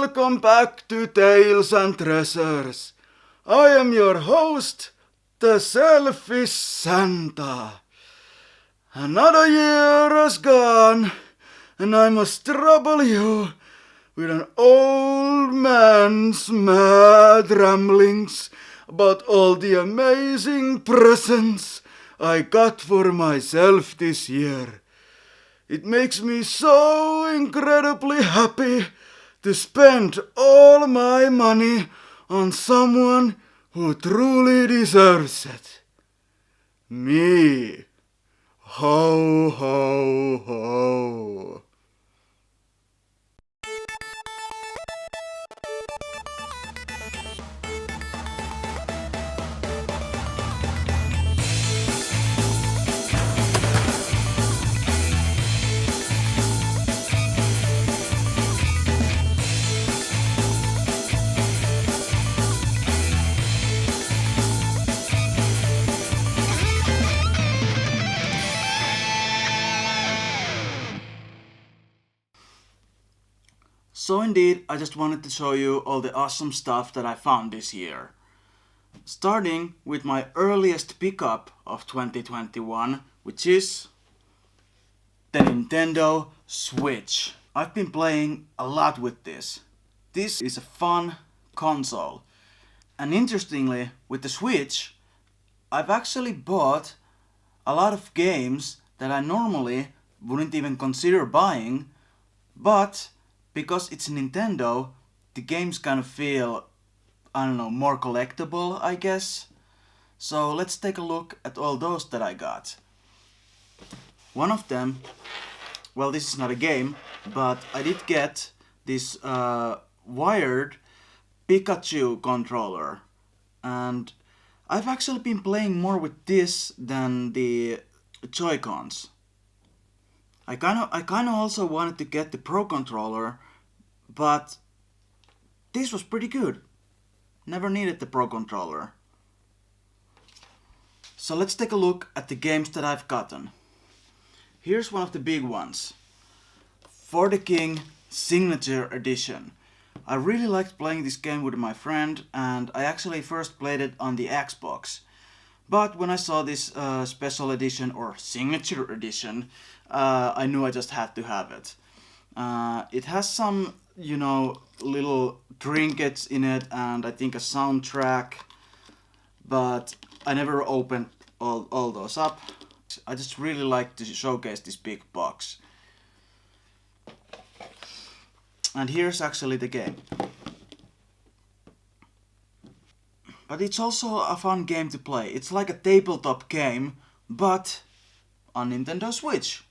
Welcome back to Tales and Treasures. I am your host, the Selfish Santa. Another year has gone, and I must trouble you with an old man's mad ramblings about all the amazing presents I got for myself this year. It makes me so incredibly happy to spend all my money on someone who truly deserves it. Me. Ho, ho, ho. So indeed, I just wanted to show you all the awesome stuff that I found this year. Starting with my earliest pickup of 2021, which is the Nintendo Switch. I've been playing a lot with this. This is a fun console. And interestingly, with the Switch, I've actually bought a lot of games that I normally wouldn't even consider buying, but because it's Nintendo, the games kind of feel, more collectible, I guess. So let's take a look at all those that I got. One of them, well, this is not a game, but I did get this wired Pikachu controller. And I've actually been playing more with this than the Joy-Cons. I kind of also wanted to get the Pro Controller, but this was pretty good. Never needed the Pro Controller. So let's take a look at the games that I've gotten. Here's one of the big ones. For the King Signature Edition. I really liked playing this game with my friend, and I actually first played it on the Xbox. But when I saw this special edition or signature edition, I knew I just had to have it. It has some, little trinkets in it and I think a soundtrack, but I never opened all those up. I just really like to showcase this big box. And here's actually the game. But it's also a fun game to play. It's like a tabletop game, but on Nintendo Switch.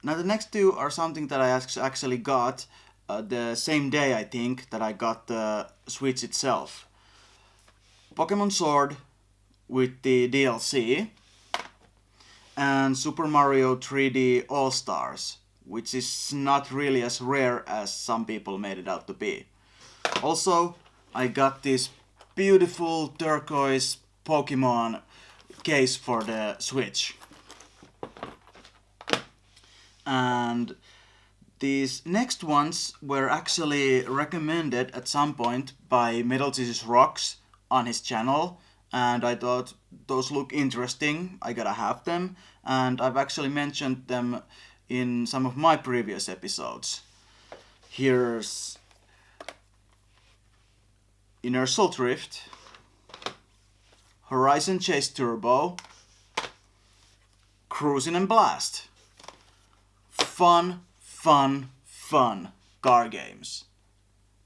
Now the next two are something that I actually got the same day, I think, that I got the Switch itself. Pokemon Sword with the DLC and Super Mario 3D All-Stars, which is not really as rare as some people made it out to be. Also, I got this beautiful turquoise Pokemon case for the Switch. And these next ones were actually recommended at some point by Metal Jesus Rocks on his channel, and I thought those look interesting, I gotta have them, and I've actually mentioned them in some of my previous episodes. Here's Inner Soul Drift, Horizon Chase Turbo, Cruisin' and Blast. Fun car games.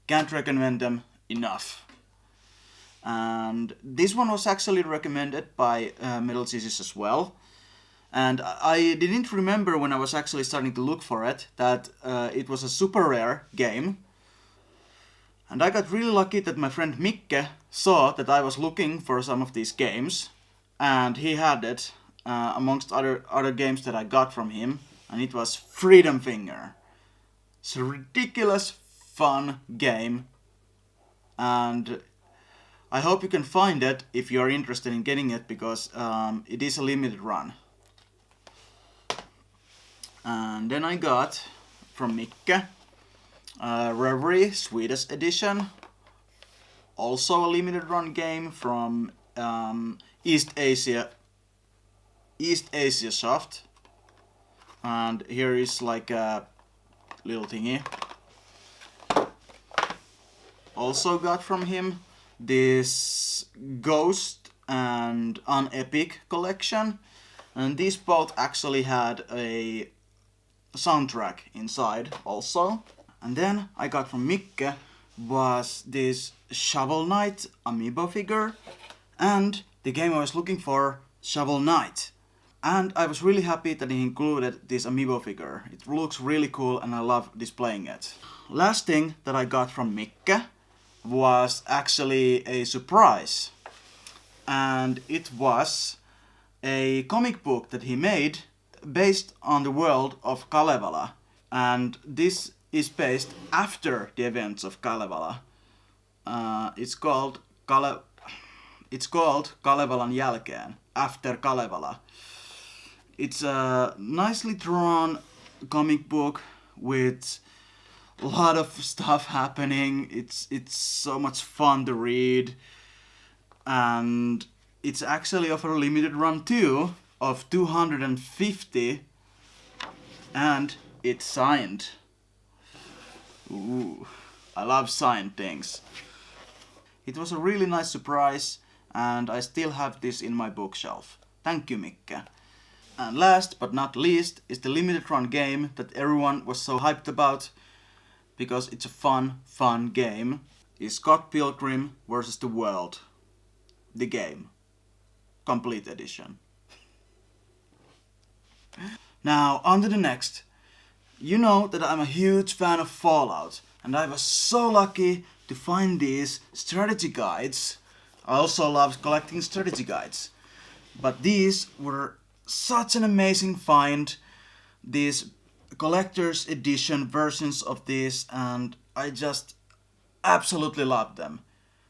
Can't recommend them enough. And this one was actually recommended by Metal Jesus as well. And I didn't remember when I was actually starting to look for it that it was a super rare game. And I got really lucky that my friend Mikke saw that I was looking for some of these games, and he had it amongst other games that I got from him, and it was Freedom Finger. It's a ridiculous fun game, and I hope you can find it if you're interested in getting it, because it is a limited run. And then I got from Mikke Reverie Swedish edition, also a limited run game from East Asia Soft. And here is like a little thingy. Also got from him this Ghost and Unepic collection, and these both actually had a soundtrack inside also. And then I got from Mikke was this Shovel Knight Amiibo figure, and the game I was looking for, Shovel Knight. And I was really happy that he included this Amiibo figure. It looks really cool and I love displaying it. Last thing that I got from Mikke was actually a surprise. And it was a comic book that he made based on the world of Kalevala. And this is based after the events of Kalevala. It's called Kalevalan jälkeen, after Kalevala. It's a nicely drawn comic book with a lot of stuff happening. It's so much fun to read, and it's actually of a limited run too, of 250, and it's signed. Ooh, I love signed things. It was a really nice surprise, and I still have this in my bookshelf. Thank you, Mikke. And last but not least is the limited run game that everyone was so hyped about, because it's a fun game, is Scott Pilgrim vs. the World. The game. Complete edition. Now, on to the next. You know that I'm a huge fan of Fallout, and I was so lucky to find these strategy guides. I also love collecting strategy guides. But these were such an amazing find. These collector's edition versions of these, and I just absolutely love them.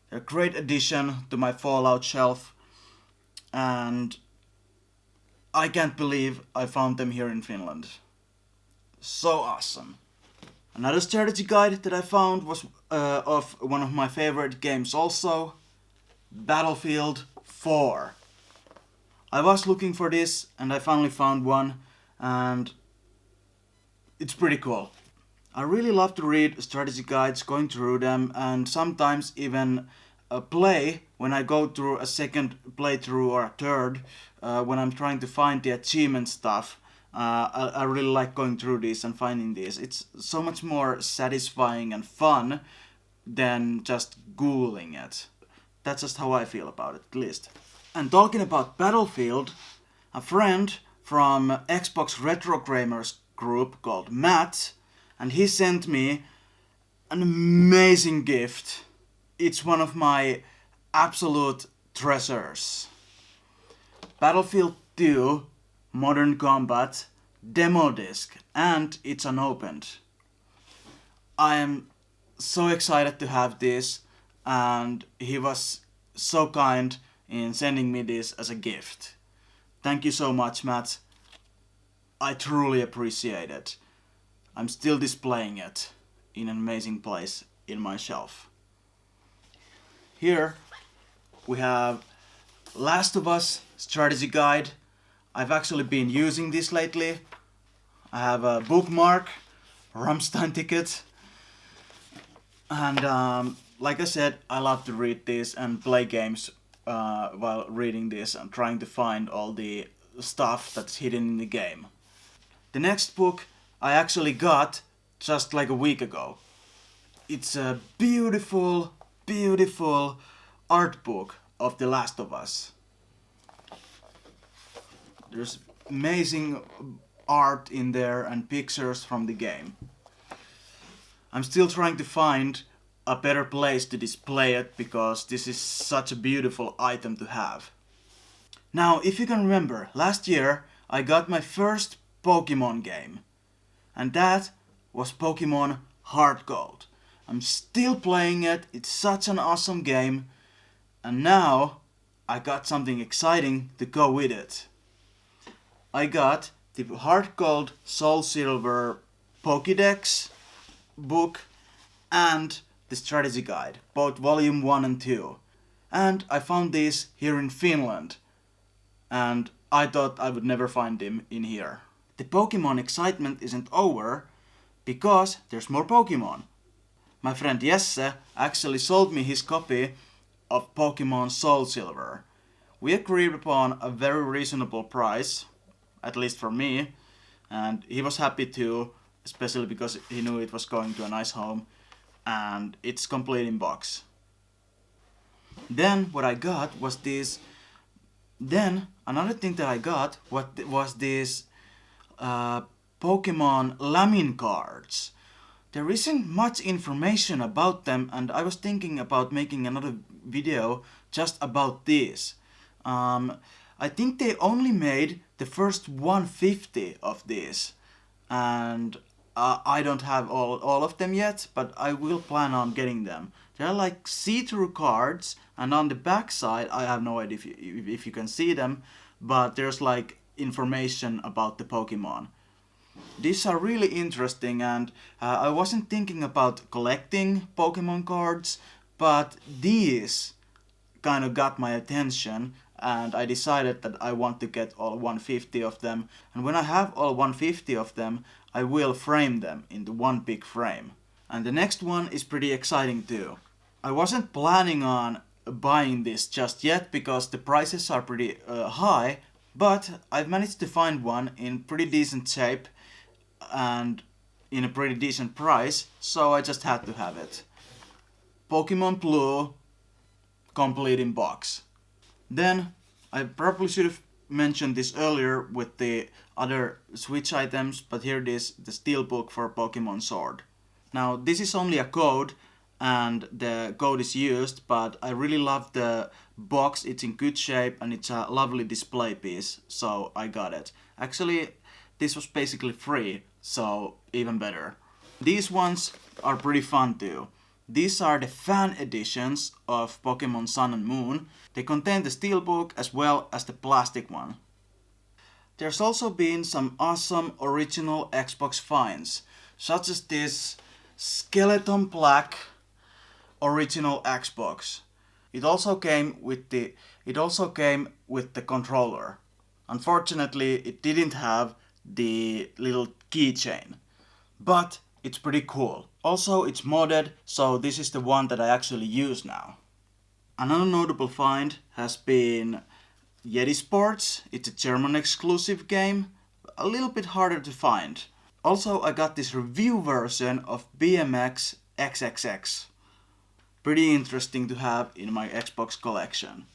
They're a great addition to my Fallout shelf, and I can't believe I found them here in Finland. So awesome. Another strategy guide that I found was of one of my favorite games also, Battlefield 4. I was looking for this and I finally found one, and it's pretty cool. I really love to read strategy guides, going through them, and sometimes even play when I go through a second playthrough or a third, when I'm trying to find the achievement stuff. I really like going through these and finding these. It's so much more satisfying and fun than just Googling it. That's just how I feel about it, at least. And talking about Battlefield, a friend from Xbox Retro Gamers group called Matt, and he sent me an amazing gift. It's one of my absolute treasures. Battlefield 2 Modern Combat demo disc, and it's unopened. I am so excited to have this, and he was so kind in sending me this as a gift. Thank you so much, Matt. I truly appreciate it. I'm still displaying it in an amazing place in my shelf. Here we have Last of Us strategy guide. I've actually been using this lately. I have a bookmark, Rammstein ticket, and like I said, I love to read this and play games while reading this and trying to find all the stuff that's hidden in the game. The next book I actually got just like a week ago. It's a beautiful, beautiful art book of The Last of Us. There's amazing art in there and pictures from the game. I'm still trying to find a better place to display it because this is such a beautiful item to have. Now, if you can remember, last year I got my first Pokemon game, and that was Pokemon Heart Gold. I'm still playing it, it's such an awesome game, and now I got something exciting to go with it. I got the Heart Gold Soul Silver Pokédex book and the strategy guide, both volume 1 and 2. And I found these here in Finland, and I thought I would never find them in here. The Pokemon excitement isn't over because there's more Pokemon. My friend Jesse actually sold me his copy of Pokemon Soul Silver. We agreed upon a very reasonable price, at least for me, and he was happy too, especially because he knew it was going to a nice home, and it's complete in box. Then what I got was this. Then another thing that I got was this Pokemon Lamin cards. There isn't much information about them, and I was thinking about making another video just about these. I think they only made the first 150 of these, and I don't have all of them yet, but I will plan on getting them. They're like see-through cards, and on the back side, I have no idea if you can see them, but there's like information about the Pokemon. These are really interesting, and I wasn't thinking about collecting Pokemon cards, but these kind of got my attention, and I decided that I want to get all 150 of them, and when I have all 150 of them, I will frame them into one big frame. And the next one is pretty exciting too. I wasn't planning on buying this just yet because the prices are pretty high, but I've managed to find one in pretty decent shape and in a pretty decent price, so I just had to have it. Pokemon Blue, complete in box. Then, I probably should have mentioned this earlier with the other Switch items, but here it is, the Steelbook for Pokemon Sword. Now, this is only a code, and the code is used, but I really love the box, it's in good shape, and it's a lovely display piece, so I got it. Actually, this was basically free, so even better. These ones are pretty fun too. These are the fan editions of Pokemon Sun and Moon. They contain the steelbook as well as the plastic one. There's also been some awesome original Xbox finds, such as this skeleton black original Xbox. It also came with the controller. Unfortunately, it didn't have the little keychain, but it's pretty cool. Also, it's modded, so this is the one that I actually use now. Another notable find has been Yeti Sports. It's a German exclusive game, a little bit harder to find. Also, I got this review version of BMX XXX. Pretty interesting to have in my Xbox collection.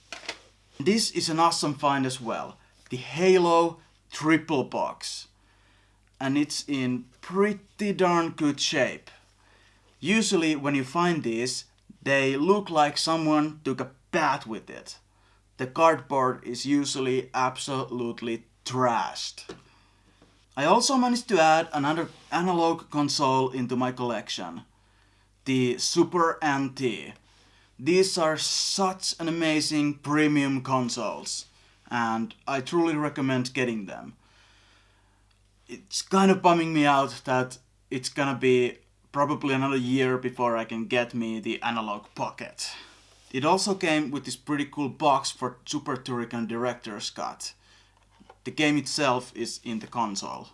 This is an awesome find as well. The Halo Triple Box. And it's in pretty darn good shape. Usually when you find these, they look like someone took a bath with it. The cardboard is usually absolutely trashed. I also managed to add another analog console into my collection. The Super NT. These are such an amazing premium consoles, and I truly recommend getting them. It's kind of bumming me out that it's gonna be probably another year before I can get me the Analog Pocket. It also came with this pretty cool box for Super Turrican Director's Cut. The game itself is in the console.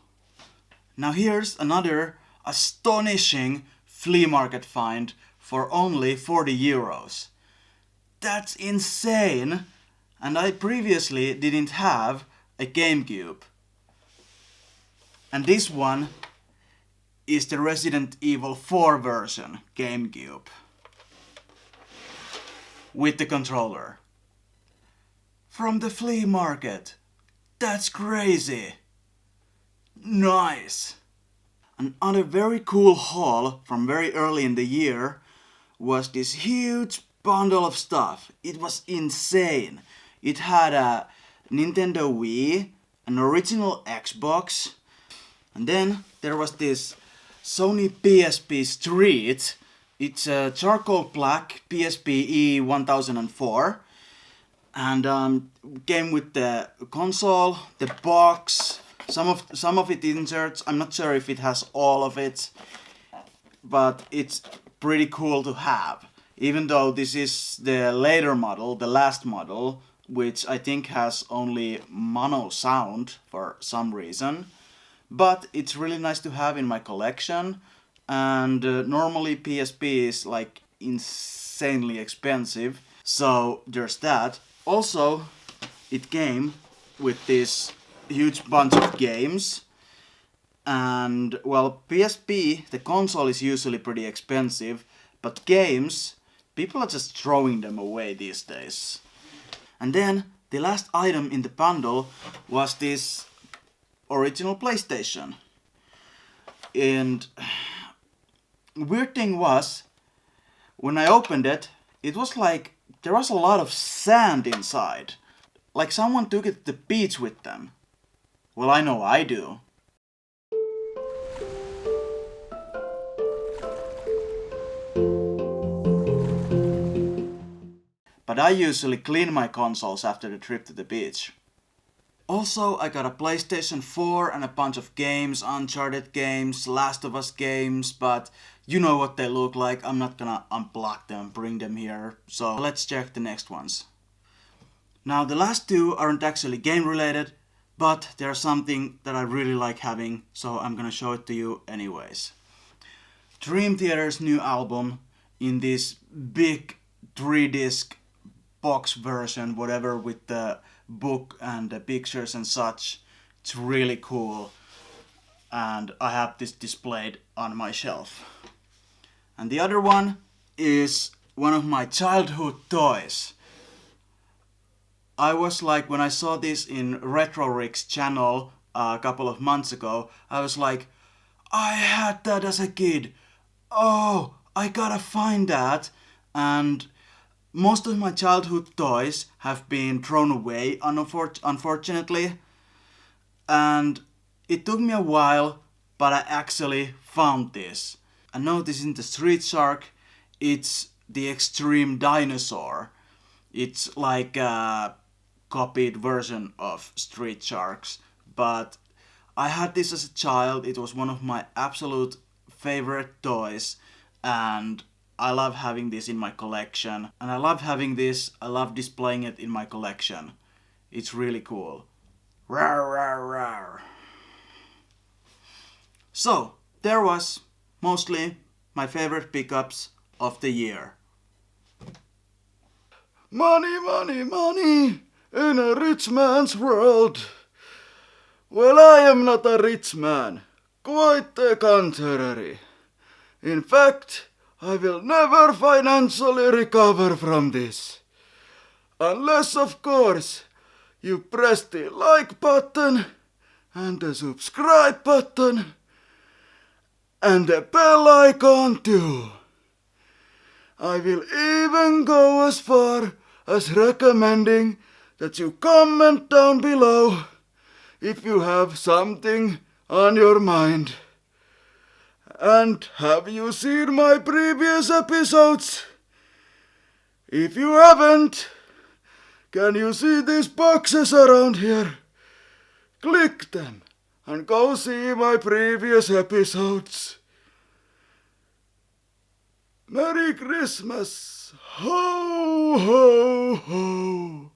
Now here's another astonishing flea market find for only 40 euros. That's insane! And I previously didn't have a GameCube. And this one is the Resident Evil 4 version GameCube. With the controller. From the flea market. That's crazy! Nice! Another very cool haul from very early in the year was this huge bundle of stuff. It was insane. It had a Nintendo Wii, an original Xbox, and then there was this Sony PSP Street. It's a charcoal black PSP E1004 and came with the console, the box, some of it inserts. I'm not sure if it has all of it, but it's pretty cool to have. Even though this is the later model, the last model, which I think has only mono sound for some reason. But it's really nice to have in my collection, and normally PSP is like insanely expensive, so there's that. Also, it came with this huge bunch of games, and well, PSP, the console is usually pretty expensive, but games, people are just throwing them away these days. And then the last item in the bundle was this original PlayStation. And weird thing was, when I opened it, it was like there was a lot of sand inside. Like someone took it to the beach with them. Well, I know I do. But I usually clean my consoles after the trip to the beach. Also, I got a PlayStation 4 and a bunch of games, Uncharted games, Last of Us games, but you know what they look like. I'm not gonna unblock them, bring them here. So let's check the next ones. Now the last two aren't actually game related, but they're something that I really like having, so I'm gonna show it to you anyways. Dream Theater's new album in this big 3-disc box version, whatever, with the book and the pictures and such. It's really cool, and I have this displayed on my shelf. And the other one is one of my childhood toys. I was like, when I saw this in Retro Rick's channel a couple of months ago, I was like, I had that as a kid. Oh, I gotta find that. And most of my childhood toys have been thrown away, unfortunately. And it took me a while, but I actually found this. And no, this isn't the Street Shark, it's the Extreme Dinosaur. It's like a copied version of Street Sharks, but I had this as a child. It was one of my absolute favorite toys, and I love having this in my collection. And I love having this, I love displaying it in my collection. It's really cool. Rawr, rawr, rawr. So, there was mostly my favorite pickups of the year. Money, money, money in a rich man's world. Well, I am not a rich man. Quite the contrary. In fact, I will never financially recover from this. Unless, of course, you press the like button and the subscribe button and the bell icon too. I will even go as far as recommending that you comment down below if you have something on your mind. And have you seen my previous episodes? If you haven't, can you see these boxes around here? Click them and go see my previous episodes. Merry Christmas! Ho, ho, ho!